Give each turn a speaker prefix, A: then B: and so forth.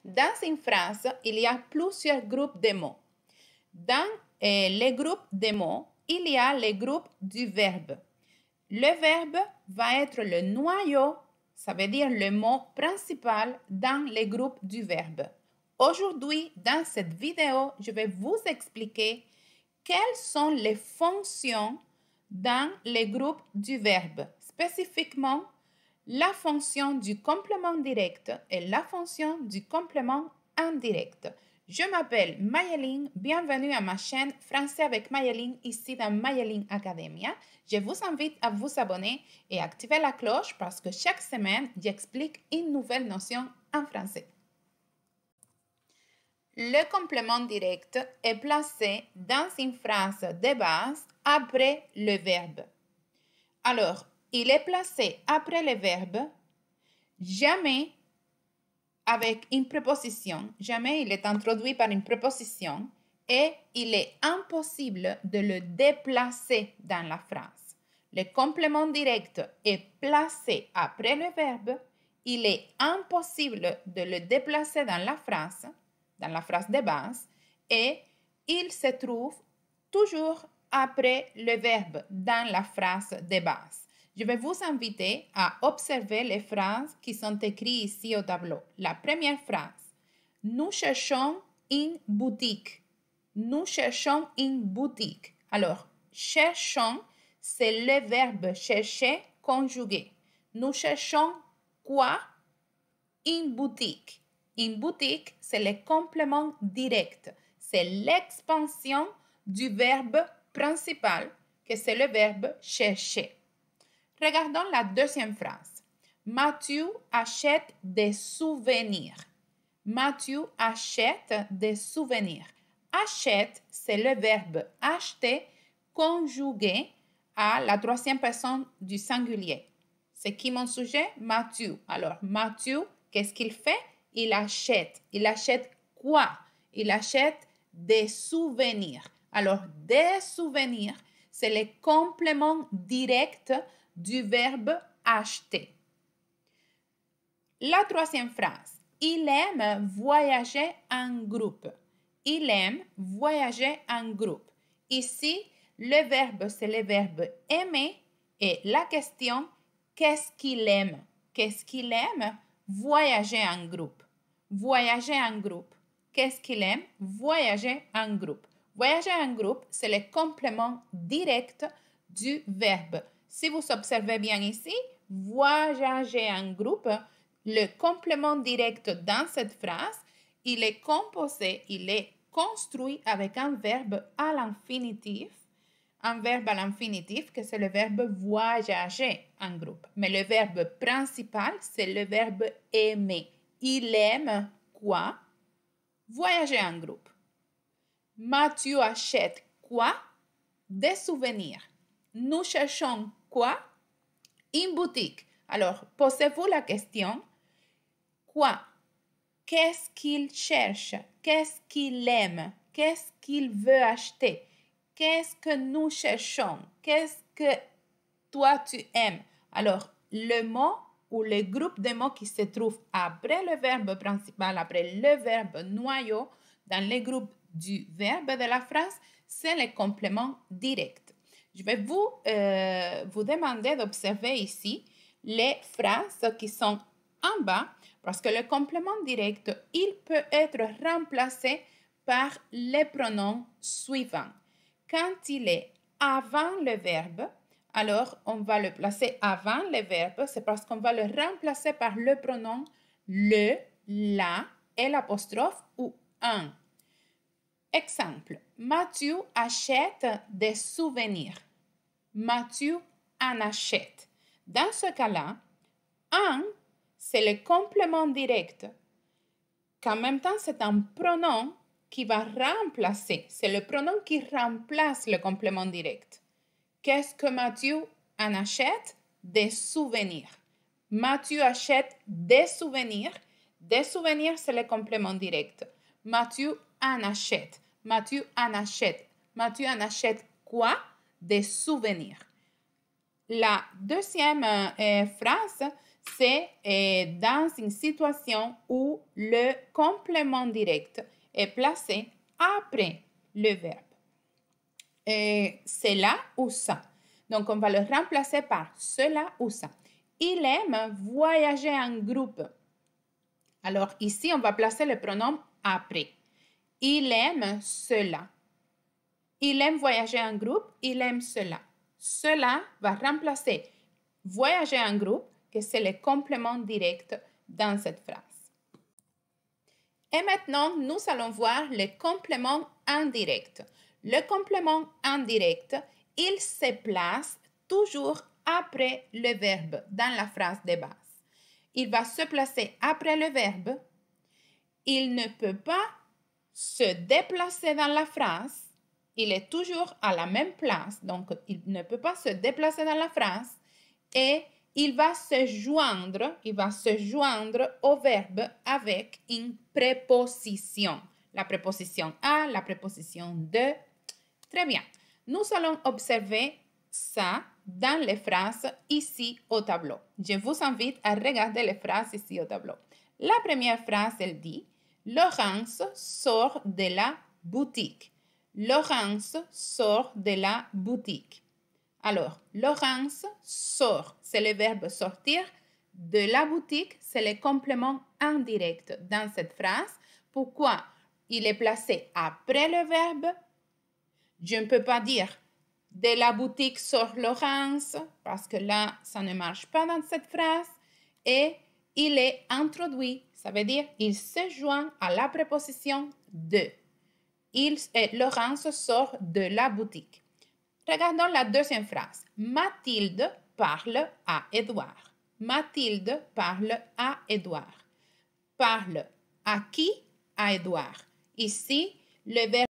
A: Dans une phrase, il y a plusieurs groupes de mots. Dans les groupes de mots, il y a les groupes du verbe. Le verbe va être le noyau, ça veut dire le mot principal dans les groupes du verbe. Aujourd'hui, dans cette vidéo, je vais vous expliquer quelles sont les fonctions dans les groupes du verbe, spécifiquement la fonction du complément direct et la fonction du complément indirect. Je m'appelle Mayeline, bienvenue à ma chaîne Français avec Mayeline ici dans Mayeline Academia. Je vous invite à vous abonner et activer la cloche parce que chaque semaine, j'explique une nouvelle notion en français. Le complément direct est placé dans une phrase de base après le verbe. Alors, il est placé après le verbe, jamais avec une préposition, jamais il est introduit par une préposition et il est impossible de le déplacer dans la phrase. Le complément direct est placé après le verbe, il est impossible de le déplacer dans la phrase de base et il se trouve toujours après le verbe dans la phrase de base. Je vais vous inviter à observer les phrases qui sont écrites ici au tableau. La première phrase, nous cherchons une boutique. Nous cherchons une boutique. Alors, cherchons, c'est le verbe chercher conjugué. Nous cherchons quoi? Une boutique. Une boutique, c'est le complément direct. C'est l'expansion du verbe principal, que c'est le verbe chercher. Regardons la deuxième phrase. Mathieu achète des souvenirs. Mathieu achète des souvenirs. Achète, c'est le verbe acheter conjugué à la troisième personne du singulier. C'est qui mon sujet? Mathieu. Alors, Mathieu, qu'est-ce qu'il fait? Il achète. Il achète quoi? Il achète des souvenirs. Alors, des souvenirs, c'est le complément direct du verbe acheter. La troisième phrase. Il aime voyager en groupe. Il aime voyager en groupe. Ici, le verbe, c'est le verbe aimer et la question, qu'est-ce qu'il aime? Qu'est-ce qu'il aime? Voyager en groupe. Voyager en groupe. Qu'est-ce qu'il aime? Voyager en groupe. Voyager en groupe, c'est le complément direct du verbe. Si vous observez bien ici, voyager en groupe, le complément direct dans cette phrase, il est composé, il est construit avec un verbe à l'infinitif, un verbe à l'infinitif que c'est le verbe voyager en groupe. Mais le verbe principal, c'est le verbe aimer. Il aime quoi? Voyager en groupe. Mathieu achète quoi? Des souvenirs. Nous cherchons quoi? Une boutique. Alors, posez-vous la question, quoi? Qu'est-ce qu'il cherche? Qu'est-ce qu'il aime? Qu'est-ce qu'il veut acheter? Qu'est-ce que nous cherchons? Qu'est-ce que toi tu aimes? Alors, le mot ou le groupe de mots qui se trouve après le verbe principal, après le verbe noyau, dans le groupe du verbe de la phrase, c'est le complément direct. Je vais vous demander d'observer ici les phrases qui sont en bas parce que le complément direct, il peut être remplacé par les pronoms suivants. Quand il est avant le verbe, alors on va le placer avant le verbe, c'est parce qu'on va le remplacer par le pronom le, la et l'apostrophe ou un. Exemple, Mathieu achète des souvenirs. Mathieu en achète. Dans ce cas-là, un, c'est le complément direct, qu'en même temps, c'est un pronom qui va remplacer. C'est le pronom qui remplace le complément direct. Qu'est-ce que Mathieu en achète? Des souvenirs. Mathieu achète des souvenirs. Des souvenirs, c'est le complément direct. Mathieu en achète. Mathieu en achète. Mathieu en achète quoi? Des souvenirs. La deuxième phrase, c'est dans une situation où le complément direct est placé après le verbe. C'est là ou ça. Donc, on va le remplacer par cela ou ça. Il aime voyager en groupe. Alors, ici, on va placer le pronom après. Il aime cela. Il aime voyager en groupe. Il aime cela. Cela va remplacer voyager en groupe, que c'est le complément direct dans cette phrase. Et maintenant, nous allons voir le complément indirect. Le complément indirect, il se place toujours après le verbe dans la phrase de base. Il va se placer après le verbe. Il ne peut pas se déplacer dans la phrase. Il est toujours à la même place, donc il ne peut pas se déplacer dans la phrase. Et il va se joindre au verbe avec une préposition. La préposition à, la préposition de. Très bien. Nous allons observer ça dans les phrases ici au tableau. Je vous invite à regarder les phrases ici au tableau. La première phrase, elle dit « Laurence sort de la boutique ». Laurence sort de la boutique. Alors, Laurence sort, c'est le verbe sortir. De la boutique, c'est le complément indirect dans cette phrase. Pourquoi il est placé après le verbe? Je ne peux pas dire de la boutique sort Laurence parce que là, ça ne marche pas dans cette phrase. Et il est introduit, ça veut dire il se joint à la préposition de. Laurence sort de la boutique. Regardons la deuxième phrase. Mathilde parle à Édouard. Mathilde parle à Édouard. Parle à qui? À Édouard. Ici, le verbe